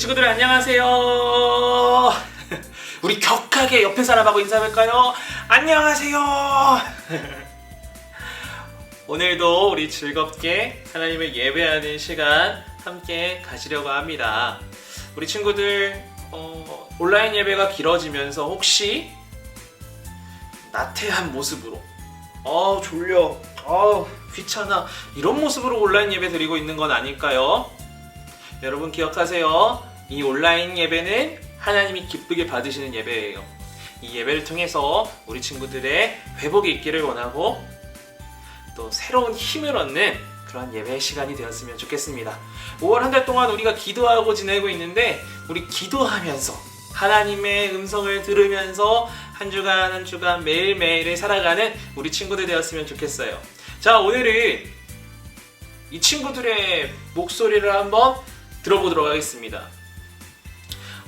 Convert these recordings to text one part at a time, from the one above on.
친구들 안녕하세요. 우리 격하게 옆에 사람하고 인사해볼까요? 안녕하세요. 오늘도 우리 즐겁게 하나님을 예배하는 시간 함께 가지려고 합니다. 우리 친구들 온라인 예배가 길어지면서 혹시 나태한 모습으로 졸려, 귀찮아, 이런 모습으로 온라인 예배 드리고 있는 건 아닐까요? 여러분 기억하세요. 이 온라인 예배는 하나님이 기쁘게 받으시는 예배예요. 이 예배를 통해서 우리 친구들의 회복이 있기를 원하고 또 새로운 힘을 얻는 그런 예배의 시간이 되었으면 좋겠습니다. 5월 한 달 동안 우리가 기도하고 지내고 있는데 우리 기도하면서 하나님의 음성을 들으면서 한 주간 한 주간 매일매일을 살아가는 우리 친구들 되었으면 좋겠어요. 자, 오늘은 이 친구들의 목소리를 한번 들어보도록 하겠습니다.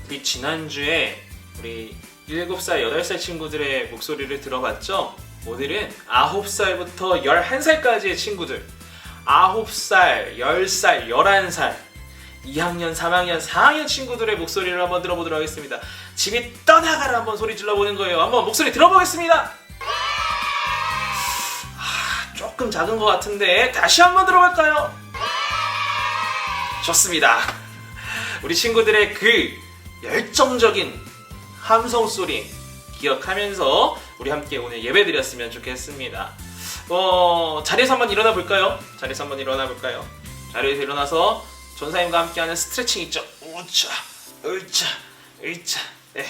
우리 지난주에 우리 7살, 8살 친구들의 목소리를 들어봤죠? 오늘은 9살부터 11살까지의 친구들, 9살, 10살, 11살, 2학년, 3학년, 4학년 친구들의 목소리를 한번 들어보도록 하겠습니다. 집이 떠나가라 한번 소리 질러보는 거예요. 한번 목소리 들어보겠습니다. 조금 작은 것 같은데 다시 한번 들어볼까요? 좋습니다. 우리 친구들의 그 열정적인 함성 소리 기억하면서 우리 함께 오늘 예배 드렸으면 좋겠습니다. 자리에서 한번 일어나 볼까요? 자리에서 일어나서 전사님과 함께하는 스트레칭 있죠? 우차, 으차, 으차. 네,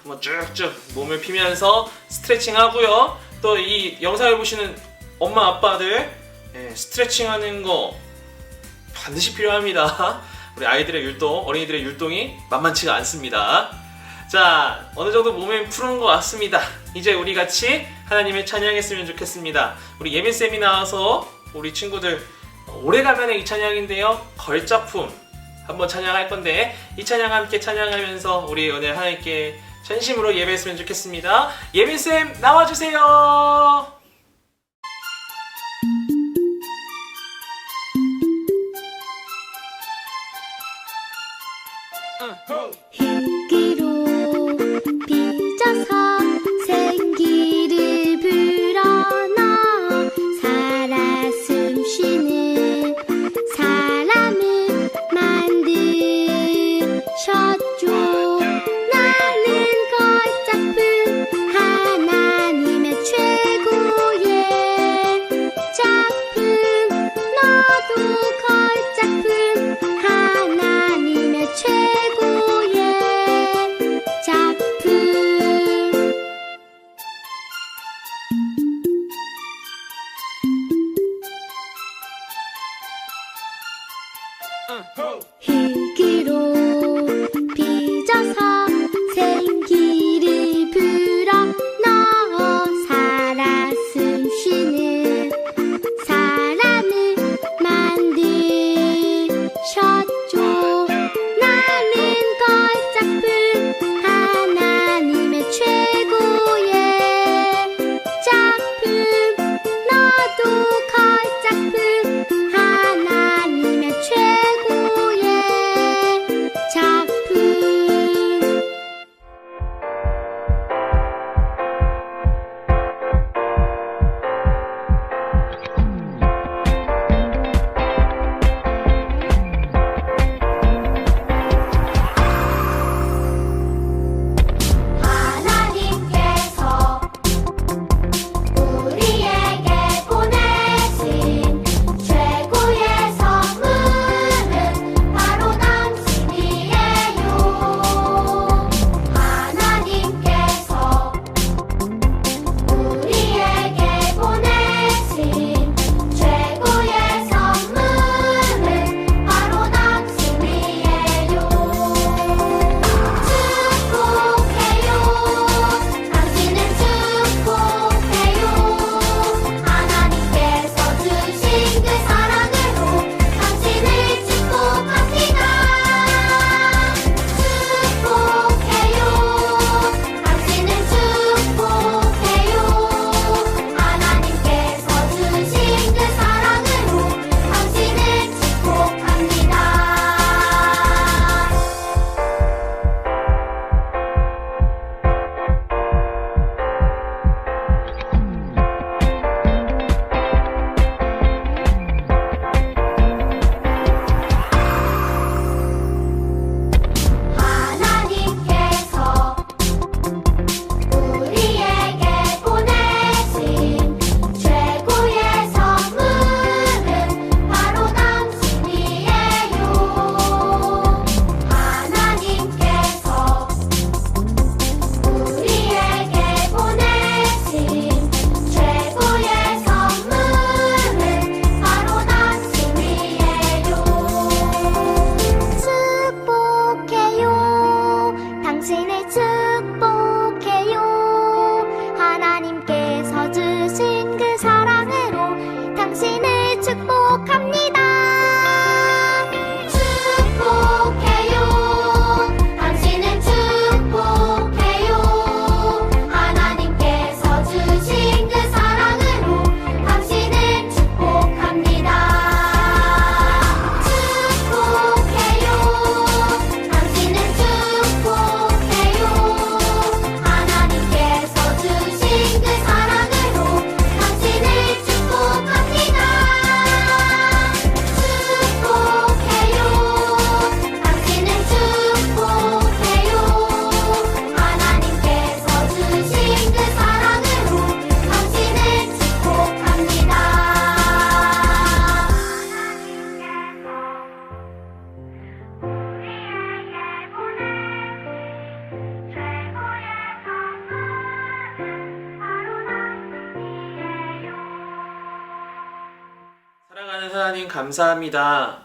한번 쭉쭉 몸을 피면서 스트레칭 하고요. 또 이 영상을 보시는 엄마 아빠들, 스트레칭 하는 거 반드시 필요합니다. 우리 아이들의 율동, 어린이들의 율동이 만만치가 않습니다. 자, 어느 정도 몸을 푸는 것 같습니다. 이제 우리 같이 하나님을 찬양했으면 좋겠습니다. 우리 예민쌤이 나와서 우리 친구들 오래가면의 이 찬양인데요, 걸작품 한번 찬양할 건데 이 찬양 함께 찬양하면서 우리 오늘 하나님께 전심으로 예배했으면 좋겠습니다. 예민쌤 나와주세요. 흙으로 빚어서 생기를 불어넣어 살아 숨쉬는 사람을 만드셨죠. 나는 걸작품, 하나님의 최고의 작품. 너도 걸작품, 하나님의 최고의 작품. 흙으로 빚어서 생기를 불어넣어 살아 숨쉬는 사람을 만드셨죠. 나는 걸작품, 하나님의 최고의 작품. 너도 걸작품, 하나님의 최고의 축복합니다. 축복해요. 당신을 축복해요. 하나님께서 주신 그 사랑으로 당신을 축복합니다. 축복해요. 당신을 축복해요. 하나님께서 주신 그 사랑으로 당신을 축복합니다. 축복해요. 당신을 축복해요. 하나님께서 주신 그 사랑으로 당신을 축복합니다. 사랑하는 하나님 감사합니다.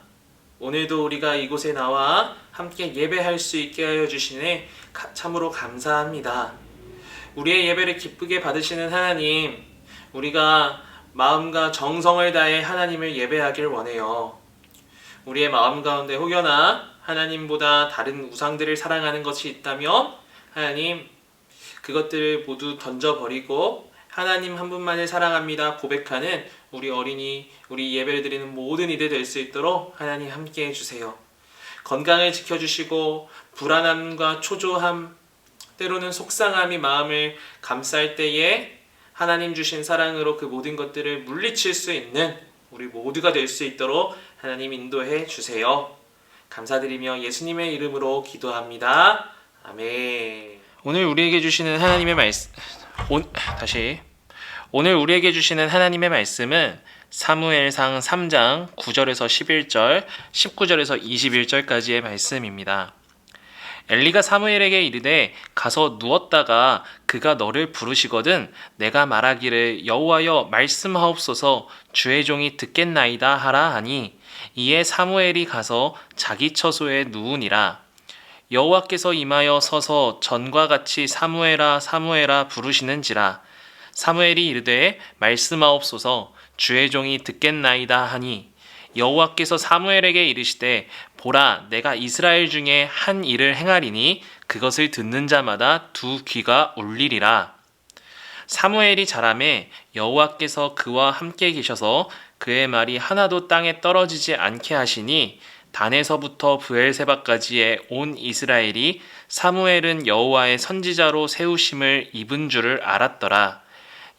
오늘도 우리가 이곳에 나와 함께 예배할 수 있게 하여 주시네 참으로 감사합니다. 우리의 예배를 기쁘게 받으시는 하나님, 우리가 마음과 정성을 다해 하나님을 예배하길 원해요. 우리의 마음 가운데 혹여나 하나님보다 다른 우상들을 사랑하는 것이 있다면 하나님, 그것들을 모두 던져버리고 하나님 한 분만을 사랑합니다 고백하는 우리 어린이, 우리 예배를 드리는 모든 이들 될 수 있도록 하나님 함께 해주세요. 건강을 지켜주시고 불안함과 초조함, 때로는 속상함이 마음을 감쌀 때에 하나님 주신 사랑으로 그 모든 것들을 물리칠 수 있는 우리 모두가 될 수 있도록 하나님 인도해 주세요. 감사드리며 예수님의 이름으로 기도합니다. 아멘. 오늘 우리에게 주시는 하나님의 말씀, 오늘 우리에게 주시는 하나님의 말씀은 사무엘상 3장 9절에서 11절, 19절에서 21절까지의 말씀입니다. 엘리가 사무엘에게 이르되 가서 누웠다가 그가 너를 부르시거든 내가 말하기를 여호와여 말씀하옵소서 주의 종이 듣겠나이다 하라 하니 이에 사무엘이 가서 자기 처소에 누우니라. 여호와께서 임하여 서서 전과 같이 사무엘아 사무엘아 부르시는지라. 사무엘이 이르되 말씀하옵소서 주의 종이 듣겠나이다 하니 여호와께서 사무엘에게 이르시되 보라 내가 이스라엘 중에 한 일을 행하리니 그것을 듣는 자마다 두 귀가 울리리라. 사무엘이 자라매 여호와께서 그와 함께 계셔서 그의 말이 하나도 땅에 떨어지지 않게 하시니 단에서부터 브엘세바까지의 온 이스라엘이 사무엘은 여호와의 선지자로 세우심을 입은 줄을 알았더라.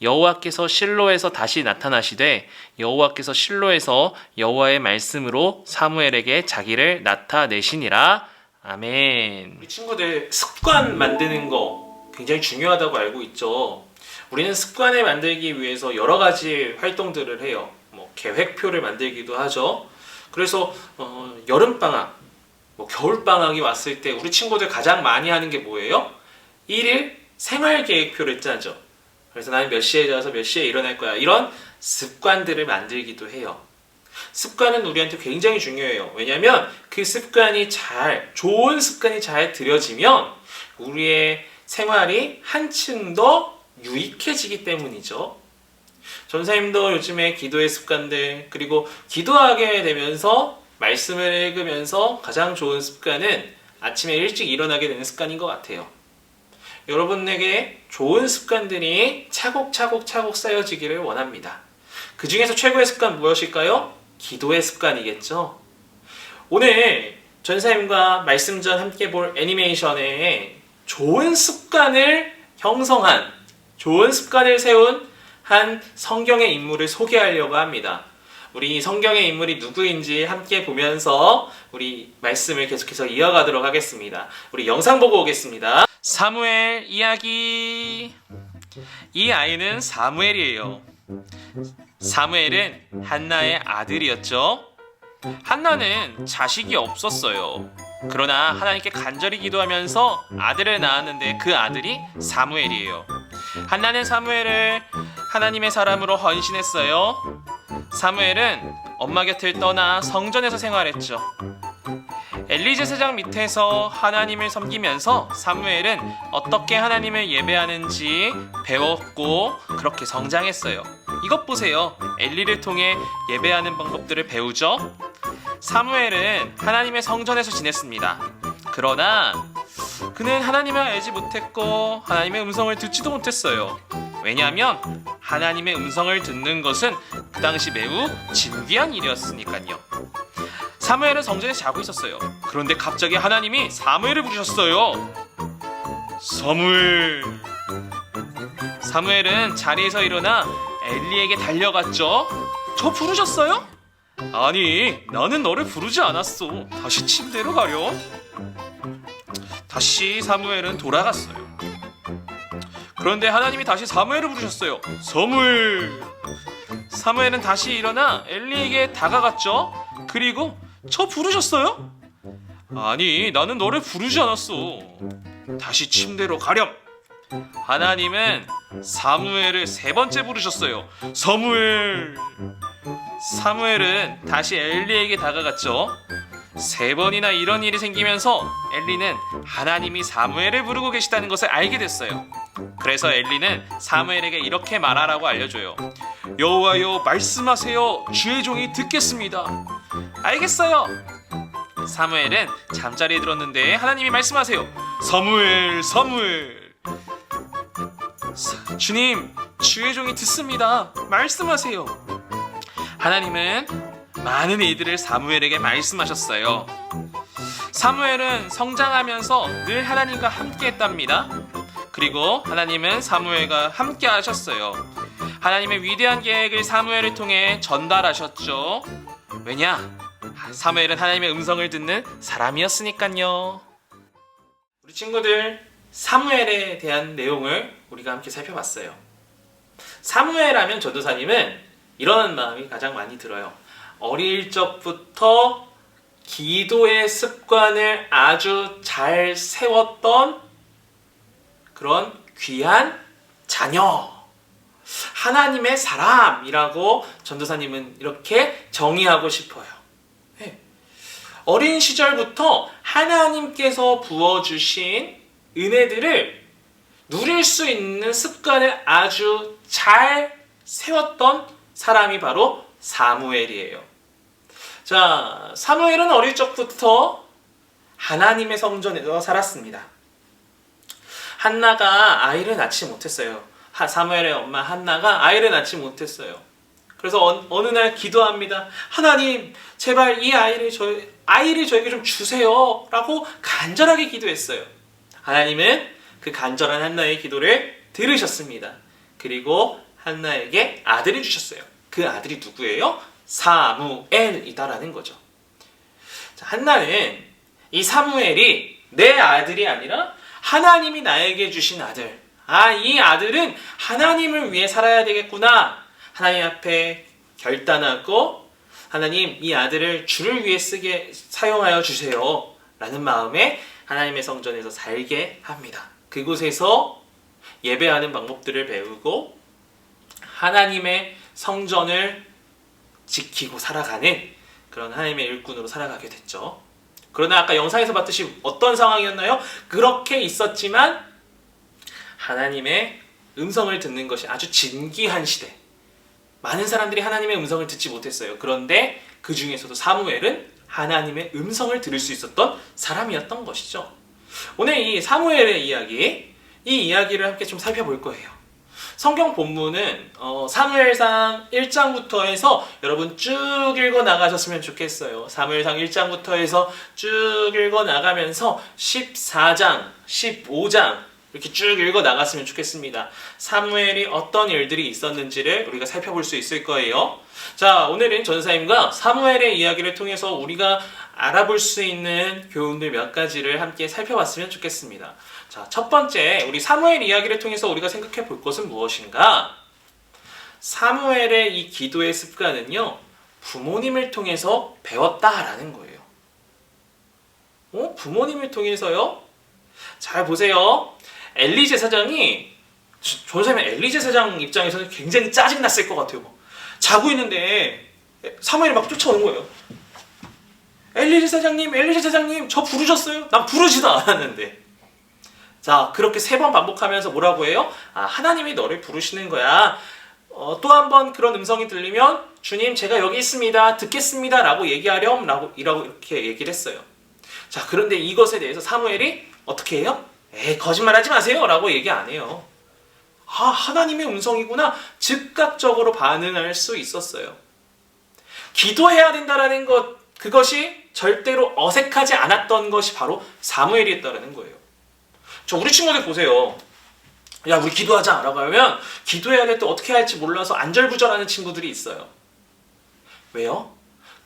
여호와께서 실로에서 다시 나타나시되 여호와께서 실로에서 여호와의 말씀으로 사무엘에게 자기를 나타내시니라. 아멘. 우리 친구들 습관 만드는 거 굉장히 중요하다고 알고 있죠. 우리는 습관을 만들기 위해서 여러 가지 활동들을 해요. 계획표를 만들기도 하죠. 그래서 여름방학, 겨울방학이 왔을 때 우리 친구들 가장 많이 하는 게 뭐예요? 1일 생활계획표를 짜죠. 그래서 나는 몇 시에 자서 몇 시에 일어날 거야. 이런 습관들을 만들기도 해요. 습관은 우리한테 굉장히 중요해요. 왜냐하면 그 습관이 좋은 습관이 잘 들여지면 우리의 생활이 한층 더 유익해지기 때문이죠. 전사님도 요즘에 기도의 습관들, 그리고 기도하게 되면서 말씀을 읽으면서 가장 좋은 습관은 아침에 일찍 일어나게 되는 습관인 것 같아요. 여러분에게 좋은 습관들이 차곡차곡 쌓여지기를 원합니다. 그 중에서 최고의 습관 무엇일까요? 기도의 습관이겠죠. 오늘 전사님과 말씀 전 함께 볼 애니메이션에 좋은 습관을 형성한, 좋은 습관을 세운 한 성경의 인물을 소개하려고 합니다. 우리 성경의 인물이 누구인지 함께 보면서 우리 말씀을 계속해서 이어가도록 하겠습니다. 우리 영상 보고 오겠습니다. 사무엘 이야기. 이 아이는 사무엘이에요. 사무엘은 한나의 아들이었죠. 한나는 자식이 없었어요. 그러나 하나님께 간절히 기도하면서 아들을 낳았는데 그 아들이 사무엘이에요. 한나는 사무엘을 하나님의 사람으로 헌신했어요. 사무엘은 엄마 곁을 떠나 성전에서 생활했죠. 엘리 제사장 밑에서 하나님을 섬기면서 사무엘은 어떻게 하나님을 예배하는지 배웠고 그렇게 성장했어요. 이것 보세요. 엘리를 통해 예배하는 방법들을 배우죠. 사무엘은 하나님의 성전에서 지냈습니다. 그러나 그는 하나님을 알지 못했고 하나님의 음성을 듣지도 못했어요. 왜냐하면 하나님의 음성을 듣는 것은 그 당시 매우 진귀한 일이었으니까요. 사무엘은 성전에서 자고 있었어요. 그런데 갑자기 하나님이 사무엘을 부르셨어요. 사무엘. 사무엘은 자리에서 일어나 엘리에게 달려갔죠. 저 부르셨어요? 아니, 나는 너를 부르지 않았어. 다시 침대로 가렴. 다시 사무엘은 돌아갔어요. 그런데 하나님이 다시 사무엘을 부르셨어요. 사무엘. 사무엘은 다시 일어나 엘리에게 다가갔죠. 그리고 저 부르셨어요? 아니, 나는 너를 부르지 않았어. 다시 침대로 가렴. 하나님은 사무엘을 세 번째 부르셨어요. 사무엘. 사무엘은 다시 엘리에게 다가갔죠. 세 번이나 이런 일이 생기면서 엘리는 하나님이 사무엘을 부르고 계시다는 것을 알게 됐어요. 그래서 엘리는 사무엘에게 이렇게 말하라고 알려줘요. 여호와여, 말씀하세요. 주의 종이 듣겠습니다. 알겠어요. 사무엘은 잠자리에 들었는데 하나님이 말씀하세요. 사무엘, 사무엘. 주님, 주의 종이 듣습니다. 말씀하세요. 하나님은 많은 일들을 사무엘에게 말씀하셨어요. 사무엘은 성장하면서 늘 하나님과 함께 했답니다. 그리고 하나님은 사무엘과 함께 하셨어요. 하나님의 위대한 계획을 사무엘을 통해 전달하셨죠. 왜냐? 사무엘은 하나님의 음성을 듣는 사람이었으니까요. 우리 친구들, 사무엘에 대한 내용을 우리가 함께 살펴봤어요. 사무엘 하면 전도사님은 이런 마음이 가장 많이 들어요. 어릴 적부터 기도의 습관을 아주 잘 세웠던 그런 귀한 자녀, 하나님의 사람이라고 전도사님은 이렇게 정의하고 싶어요. 네. 어린 시절부터 하나님께서 부어주신 은혜들을 누릴 수 있는 습관을 아주 잘 세웠던 사람이 바로 사무엘이에요. 자, 사무엘은 어릴 적부터 하나님의 성전에서 살았습니다. 한나가 아이를 낳지 못했어요. 사무엘의 엄마 한나가 아이를 낳지 못했어요. 그래서 어느 날 기도합니다. 하나님, 제발 이 아이를 저에게 좀 주세요. 라고 간절하게 기도했어요. 하나님은 그 간절한 한나의 기도를 들으셨습니다. 그리고 한나에게 아들을 주셨어요. 그 아들이 누구예요? 사무엘이다라는 거죠. 자, 한나는 이 사무엘이 내 아들이 아니라 하나님이 나에게 주신 아들. 이 아들은 하나님을 위해 살아야 되겠구나. 하나님 앞에 결단하고 하나님, 이 아들을 주를 위해 사용하여 주세요. 라는 마음에 하나님의 성전에서 살게 합니다. 그곳에서 예배하는 방법들을 배우고 하나님의 성전을 지키고 살아가는 그런 하나님의 일꾼으로 살아가게 됐죠. 그러나 아까 영상에서 봤듯이 어떤 상황이었나요? 그렇게 있었지만 하나님의 음성을 듣는 것이 아주 진귀한 시대. 많은 사람들이 하나님의 음성을 듣지 못했어요. 그런데 그 중에서도 사무엘은 하나님의 음성을 들을 수 있었던 사람이었던 것이죠. 오늘 이 사무엘의 이야기, 이 이야기를 함께 좀 살펴볼 거예요. 성경 본문은 사무엘상 1장부터 해서 여러분 쭉 읽어 나가셨으면 좋겠어요. 사무엘상 1장부터 해서 쭉 읽어 나가면서 14장, 15장 이렇게 쭉 읽어 나갔으면 좋겠습니다. 사무엘이 어떤 일들이 있었는지를 우리가 살펴볼 수 있을 거예요. 자, 오늘은 전사님과 사무엘의 이야기를 통해서 우리가 알아볼 수 있는 교훈들 몇 가지를 함께 살펴봤으면 좋겠습니다. 자, 첫 번째, 우리 사무엘 이야기를 통해서 우리가 생각해 볼 것은 무엇인가? 사무엘의 이 기도의 습관은요, 부모님을 통해서 배웠다라는 거예요. 부모님을 통해서요? 잘 보세요. 엘리 제사장이, 전사님 엘리 제사장 입장에서는 굉장히 짜증났을 것 같아요. 자고 있는데 사무엘이 막 쫓아오는 거예요. 엘리 제사장님, 저 부르셨어요? 난 부르지도 않았는데. 자, 그렇게 3번 반복하면서 뭐라고 해요? 하나님이 너를 부르시는 거야. 또 한 번 그런 음성이 들리면 주님 제가 여기 있습니다. 듣겠습니다. 라고 얘기하렴. 라고 이렇게 얘기를 했어요. 자, 그런데 이것에 대해서 사무엘이 어떻게 해요? 에이, 거짓말하지 마세요. 라고 얘기 안 해요. 아, 하나님의 음성이구나. 즉각적으로 반응할 수 있었어요. 기도해야 된다라는 것, 그것이 절대로 어색하지 않았던 것이 바로 사무엘이었다라는 거예요. 저 우리 친구들 보세요. 야, 우리 기도하자 라고 하면 기도해야 될 때 어떻게 할지 몰라서 안절부절하는 친구들이 있어요. 왜요?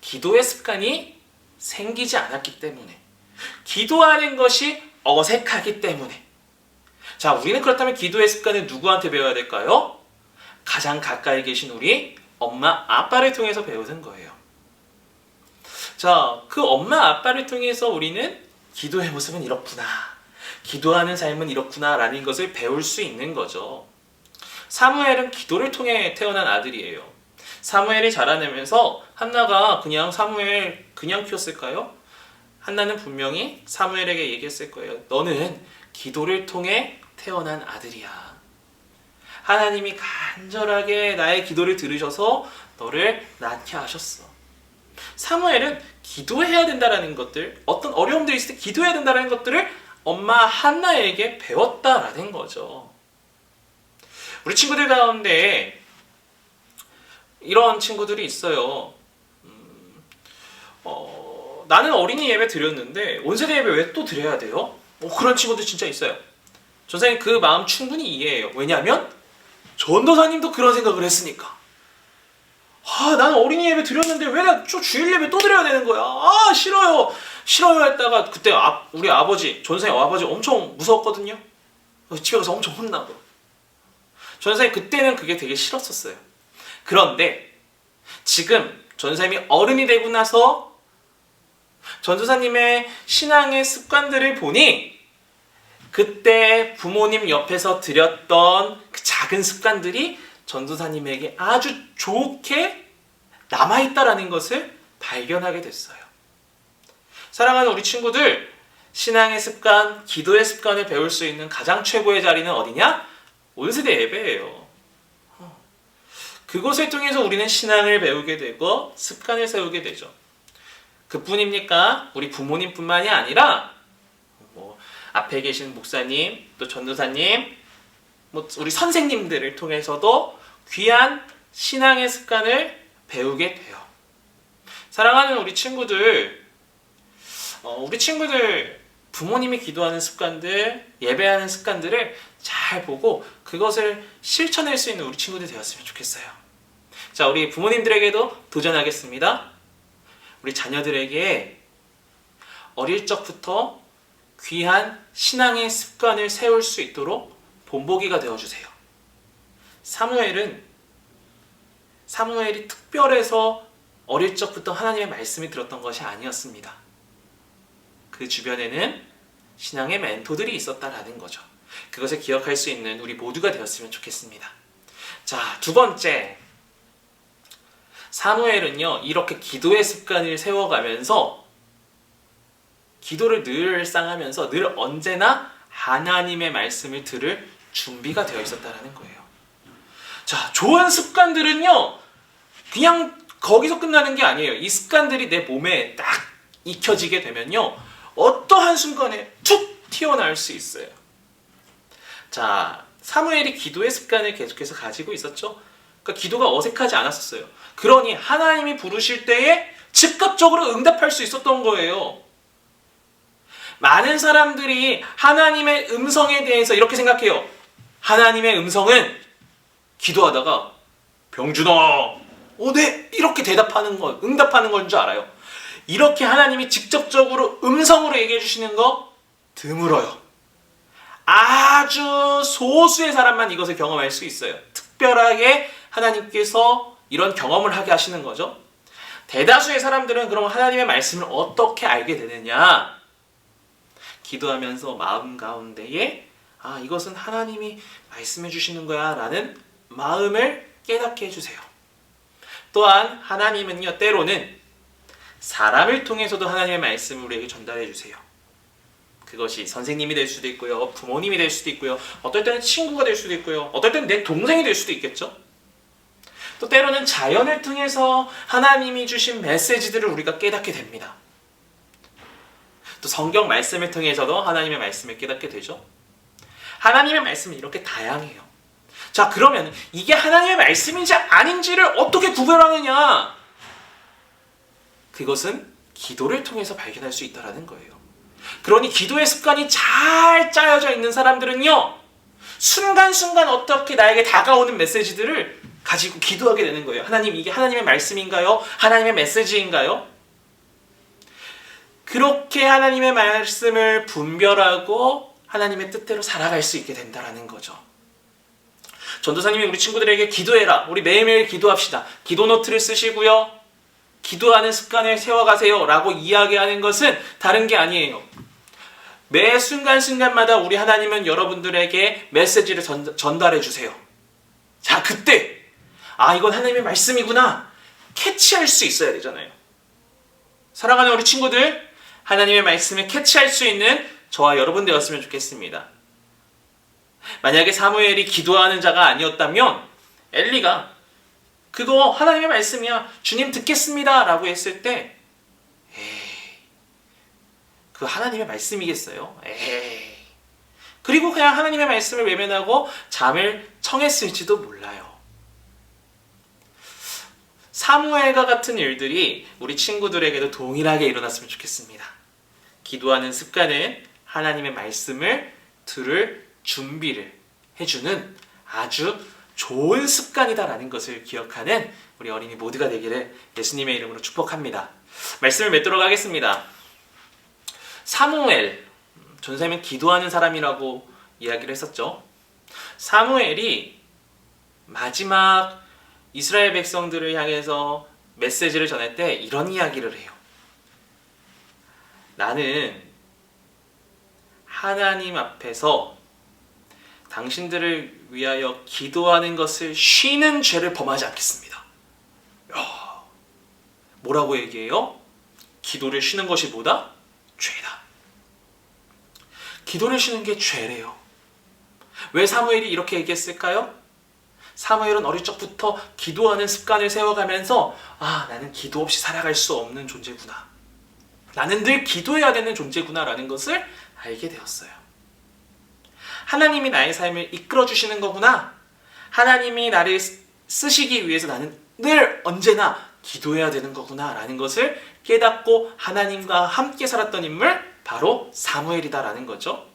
기도의 습관이 생기지 않았기 때문에, 기도하는 것이 어색하기 때문에. 자, 우리는 그렇다면 기도의 습관을 누구한테 배워야 될까요? 가장 가까이 계신 우리 엄마, 아빠를 통해서 배우는 거예요. 자, 그 엄마, 아빠를 통해서 우리는 기도의 모습은 이렇구나, 기도하는 삶은 이렇구나 라는 것을 배울 수 있는 거죠. 사무엘은 기도를 통해 태어난 아들이에요. 사무엘이 자라나면서 한나가 그냥 사무엘 그냥 키웠을까요? 한나는 분명히 사무엘에게 얘기했을 거예요. 너는 기도를 통해 태어난 아들이야. 하나님이 간절하게 나의 기도를 들으셔서 너를 낳게 하셨어. 사무엘은 기도해야 된다는 것들, 어떤 어려움들이 있을 때 기도해야 된다는 것들을 엄마 한나에게 배웠다라는 거죠. 우리 친구들 가운데 이런 친구들이 있어요. 나는 어린이 예배 드렸는데 온세대 예배 왜 또 드려야 돼요? 그런 친구들 진짜 있어요. 전사님 그 마음 충분히 이해해요. 왜냐하면 전도사님도 그런 생각을 했으니까. 나는 어린이 예배 드렸는데 왜 나 주일 예배 또 드려야 되는 거야? 싫어요. 싫어요 했다가 그때 우리 아버지, 전사님 아버지 엄청 무서웠거든요. 집에 가서 엄청 혼나고. 전사님 그때는 그게 되게 싫었었어요. 그런데 지금 전사님이 어른이 되고 나서 전도사님의 신앙의 습관들을 보니 그때 부모님 옆에서 드렸던 그 작은 습관들이 전도사님에게 아주 좋게 남아있다라는 것을 발견하게 됐어요. 사랑하는 우리 친구들, 신앙의 습관, 기도의 습관을 배울 수 있는 가장 최고의 자리는 어디냐? 온세대 예배예요. 그곳을 통해서 우리는 신앙을 배우게 되고 습관을 세우게 되죠. 그뿐입니까? 우리 부모님뿐만이 아니라 앞에 계신 목사님, 또 전도사님, 우리 선생님들을 통해서도 귀한 신앙의 습관을 배우게 돼요. 사랑하는 우리 친구들, 부모님이 기도하는 습관들, 예배하는 습관들을 잘 보고 그것을 실천할 수 있는 우리 친구들이 되었으면 좋겠어요. 자, 우리 부모님들에게도 도전하겠습니다. 우리 자녀들에게 어릴 적부터 귀한 신앙의 습관을 세울 수 있도록 본보기가 되어주세요. 사무엘이 특별해서 어릴 적부터 하나님의 말씀을 들었던 것이 아니었습니다. 그 주변에는 신앙의 멘토들이 있었다라는 거죠. 그것을 기억할 수 있는 우리 모두가 되었으면 좋겠습니다. 자, 두 번째, 사무엘은요 이렇게 기도의 습관을 세워가면서 기도를 늘 쌍하면서 늘 언제나 하나님의 말씀을 들을 준비가 되어 있었다라는 거예요. 자, 좋은 습관들은요 그냥 거기서 끝나는 게 아니에요. 이 습관들이 내 몸에 딱 익혀지게 되면요 어떠한 순간에 툭 튀어나올 수 있어요. 자, 사무엘이 기도의 습관을 계속해서 가지고 있었죠. 그러니까 기도가 어색하지 않았었어요. 그러니 하나님이 부르실 때에 즉각적으로 응답할 수 있었던 거예요. 많은 사람들이 하나님의 음성에 대해서 이렇게 생각해요. 하나님의 음성은 기도하다가 병준아, 네, 이렇게 응답하는 건 줄 알아요. 이렇게 하나님이 직접적으로 음성으로 얘기해 주시는 거 드물어요. 아주 소수의 사람만 이것을 경험할 수 있어요. 특별하게 하나님께서 이런 경험을 하게 하시는 거죠. 대다수의 사람들은 그럼 하나님의 말씀을 어떻게 알게 되느냐? 기도하면서 마음 가운데에 이것은 하나님이 말씀해 주시는 거야 라는 마음을 깨닫게 해주세요. 또한 하나님은요 때로는 사람을 통해서도 하나님의 말씀을 우리에게 전달해 주세요. 그것이 선생님이 될 수도 있고요, 부모님이 될 수도 있고요, 어떨 때는 친구가 될 수도 있고요, 어떨 때는 내 동생이 될 수도 있겠죠. 또 때로는 자연을 통해서 하나님이 주신 메시지들을 우리가 깨닫게 됩니다. 또 성경 말씀을 통해서도 하나님의 말씀을 깨닫게 되죠. 하나님의 말씀은 이렇게 다양해요. 자, 그러면 이게 하나님의 말씀인지 아닌지를 어떻게 구별하느냐? 그것은 기도를 통해서 발견할 수 있다는 거예요. 그러니 기도의 습관이 잘 짜여져 있는 사람들은요, 순간순간 어떻게 나에게 다가오는 메시지들을 가지고 기도하게 되는 거예요. 하나님, 이게 하나님의 말씀인가요? 하나님의 메시지인가요? 그렇게 하나님의 말씀을 분별하고 하나님의 뜻대로 살아갈 수 있게 된다는 거죠. 전도사님이 우리 친구들에게 기도해라, 우리 매일매일 기도합시다, 기도 노트를 쓰시고요, 기도하는 습관을 세워가세요 라고 이야기하는 것은 다른 게 아니에요. 매 순간순간마다 우리 하나님은 여러분들에게 메시지를 전달해 주세요. 자, 그때 이건 하나님의 말씀이구나 캐치할 수 있어야 되잖아요. 사랑하는 우리 친구들, 하나님의 말씀을 캐치할 수 있는 저와 여러분 되었으면 좋겠습니다. 만약에 사무엘이 기도하는 자가 아니었다면 엘리가 그거 하나님의 말씀이야, 주님 듣겠습니다 라고 했을 때 그거 하나님의 말씀이겠어요? 그리고 그냥 하나님의 말씀을 외면하고 잠을 청했을지도 몰라요. 사무엘과 같은 일들이 우리 친구들에게도 동일하게 일어났으면 좋겠습니다. 기도하는 습관은 하나님의 말씀을 들을 준비를 해주는 아주 좋은 습관이다라는 것을 기억하는 우리 어린이 모두가 되기를 예수님의 이름으로 축복합니다. 말씀을 맺도록 하겠습니다. 사무엘, 전사님은 기도하는 사람이라고 이야기를 했었죠. 사무엘이 마지막 이스라엘 백성들을 향해서 메시지를 전할 때 이런 이야기를 해요. 나는 하나님 앞에서 당신들을 위하여 기도하는 것을 쉬는 죄를 범하지 않겠습니다. 뭐라고 얘기해요? 기도를 쉬는 것이 뭐다? 죄다. 기도를 쉬는 게 죄래요. 왜 사무엘이 이렇게 얘기했을까요? 사무엘은 어릴 적부터 기도하는 습관을 세워가면서 나는 기도 없이 살아갈 수 없는 존재구나, 나는 늘 기도해야 되는 존재구나 라는 것을 알게 되었어요. 하나님이 나의 삶을 이끌어 주시는 거구나, 하나님이 나를 쓰시기 위해서 나는 늘 언제나 기도해야 되는 거구나 라는 것을 깨닫고 하나님과 함께 살았던 인물, 바로 사무엘이다 라는 거죠.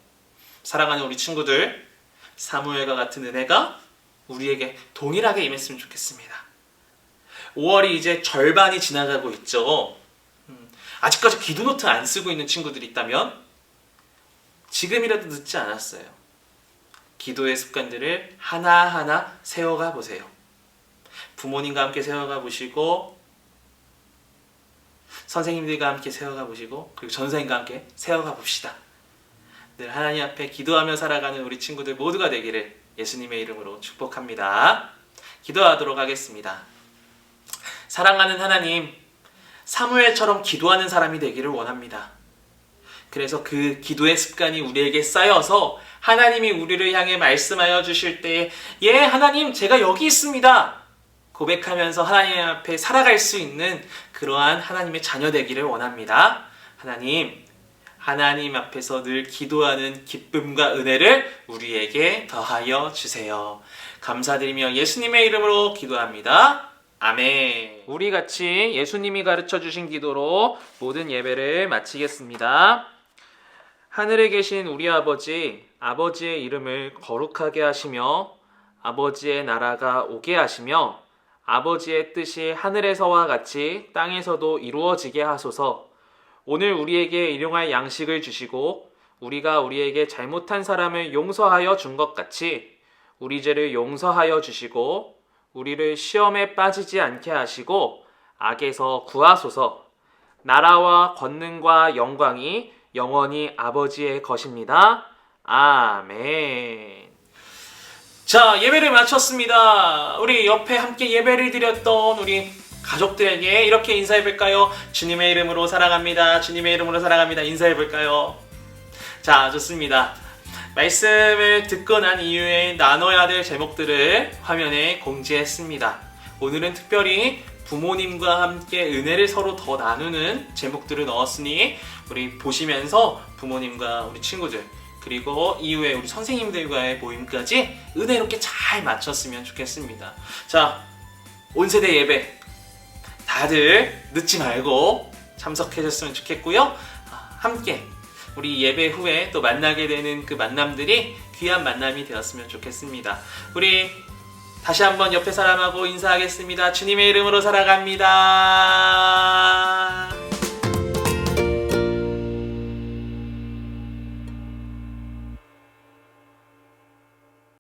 사랑하는 우리 친구들, 사무엘과 같은 은혜가 우리에게 동일하게 임했으면 좋겠습니다. 5월이 이제 절반이 지나가고 있죠. 아직까지 기도 노트 안 쓰고 있는 친구들이 있다면 지금이라도 늦지 않았어요. 기도의 습관들을 하나하나 세워가 보세요. 부모님과 함께 세워가 보시고, 선생님들과 함께 세워가 보시고, 그리고 전사님과 함께 세워가 봅시다. 늘 하나님 앞에 기도하며 살아가는 우리 친구들 모두가 되기를 예수님의 이름으로 축복합니다. 기도하도록 하겠습니다. 사랑하는 하나님, 사무엘처럼 기도하는 사람이 되기를 원합니다. 그래서 그 기도의 습관이 우리에게 쌓여서 하나님이 우리를 향해 말씀하여 주실 때, 하나님, 제가 여기 있습니다 고백하면서 하나님 앞에 살아갈 수 있는 그러한 하나님의 자녀 되기를 원합니다. 하나님 앞에서 늘 기도하는 기쁨과 은혜를 우리에게 더하여 주세요. 감사드리며 예수님의 이름으로 기도합니다. 아멘. 우리 같이 예수님이 가르쳐 주신 기도로 모든 예배를 마치겠습니다. 하늘에 계신 우리 아버지, 아버지의 이름을 거룩하게 하시며 아버지의 나라가 오게 하시며 아버지의 뜻이 하늘에서와 같이 땅에서도 이루어지게 하소서. 오늘 우리에게 일용할 양식을 주시고 우리가 우리에게 잘못한 사람을 용서하여 준 것 같이 우리 죄를 용서하여 주시고 우리를 시험에 빠지지 않게 하시고 악에서 구하소서. 나라와 권능과 영광이 영원히 아버지의 것입니다. 아멘. 자, 예배를 마쳤습니다. 우리 옆에 함께 예배를 드렸던 우리 가족들에게 이렇게 인사해볼까요? 주님의 이름으로 사랑합니다. 주님의 이름으로 사랑합니다. 인사해볼까요? 자, 좋습니다. 말씀을 듣고 난 이후에 나눠야 될 제목들을 화면에 공지했습니다. 오늘은 특별히 부모님과 함께 은혜를 서로 더 나누는 제목들을 넣었으니 우리 보시면서 부모님과 우리 친구들 그리고 이후에 우리 선생님들과의 모임까지 은혜롭게 잘 마쳤으면 좋겠습니다. 자, 온세대 예배 다들 늦지 말고 참석해줬으면 좋겠고요. 함께 우리 예배 후에 또 만나게 되는 그 만남들이 귀한 만남이 되었으면 좋겠습니다. 우리 다시 한번 옆에 사람하고 인사하겠습니다. 주님의 이름으로 살아갑니다.